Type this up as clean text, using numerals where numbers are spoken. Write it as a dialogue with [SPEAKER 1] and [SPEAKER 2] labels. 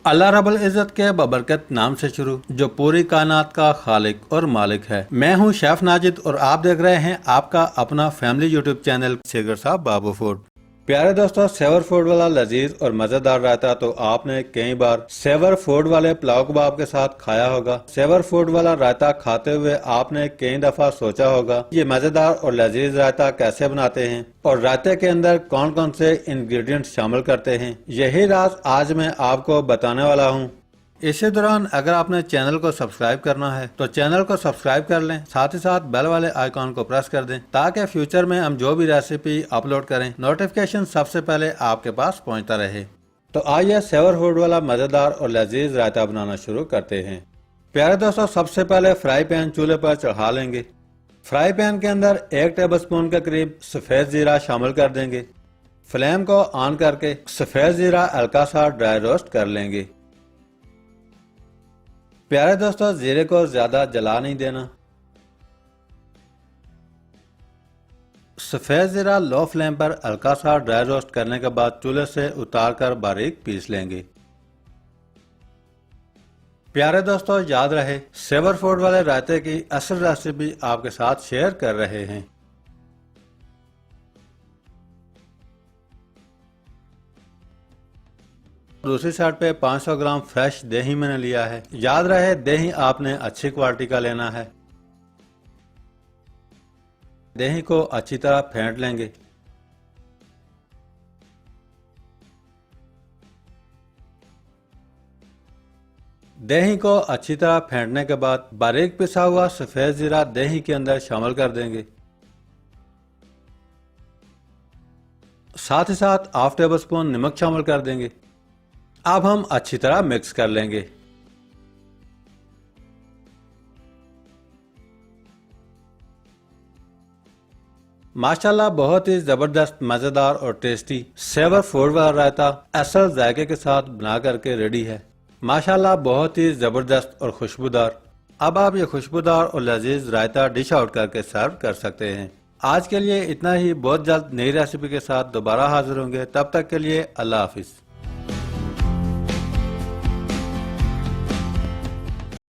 [SPEAKER 1] अल्लाह रब्बुल इज़्ज़त के बबरकत नाम से शुरू, जो पूरी कायनात का खालिक और मालिक है। मैं हूं शेफ नाजिद और आप देख रहे हैं आपका अपना फैमिली यूट्यूब चैनल शेखर साहब बाबू फूड। प्यारे दोस्तों, सेवर फूड वाला लजीज और मजेदार रायता तो आपने कई बार सेवर फूड वाले पुलाव कबाब के साथ खाया होगा। सेवर फूड वाला रायता खाते हुए आपने कई दफा सोचा होगा ये मजेदार और लजीज रायता कैसे बनाते हैं और रायते के अंदर कौन कौन से इंग्रेडिएंट्स शामिल करते हैं। यही राज आज मैं आपको बताने वाला हूँ। इसी दौरान अगर आपने चैनल को सब्सक्राइब करना है तो चैनल को सब्सक्राइब कर लें, साथ ही साथ बेल वाले आइकॉन को प्रेस कर दें ताकि फ्यूचर में हम जो भी रेसिपी अपलोड करें नोटिफिकेशन सबसे पहले आपके पास पहुंचता रहे। तो आइए सेवर फूड वाला मजेदार और लजीज रायता बनाना शुरू करते हैं। प्यारे दोस्तों, सबसे पहले फ्राई पैन चूल्हे पर चढ़ा लेंगे। फ्राई पैन के अंदर 1 टेबल स्पून के करीब सफेद जीरा शामिल कर देंगे। फ्लेम को ऑन करके सफेद जीरा हल्का सा ड्राई रोस्ट कर लेंगे। प्यारे दोस्तों, जीरे को ज्यादा जला नहीं देना। सफेद जीरा लो फ्लेम पर हल्का सा ड्राई रोस्ट करने के बाद चूल्हे से उतारकर बारीक पीस लेंगे। प्यारे दोस्तों, याद रहे सेवर फूड वाले रायते की असल रेसिपी आपके साथ शेयर कर रहे हैं। दूसरी साइड पे 500 ग्राम फ्रेश दही मैंने लिया है। याद रहे दही आपने अच्छी क्वालिटी का लेना है। दही को अच्छी तरह फेंट लेंगे। दही को अच्छी तरह फेंटने के बाद बारीक पिसा हुआ सफेद जीरा दही के अंदर शामिल कर देंगे। साथ ही साथ हाफ टेबल स्पून नमक शामिल कर देंगे। अब हम अच्छी तरह मिक्स कर लेंगे। माशाल्लाह बहुत ही जबरदस्त मजेदार और टेस्टी सेवर फूड वाला रायता असल जायके के साथ बना करके रेडी है। माशाल्लाह बहुत ही जबरदस्त और खुशबूदार। अब आप ये खुशबूदार और लजीज रायता डिश आउट करके सर्व कर सकते हैं। आज के लिए इतना ही। बहुत जल्द नई रेसिपी के साथ दोबारा हाजिर होंगे। तब तक के लिए अल्लाह हाफिज।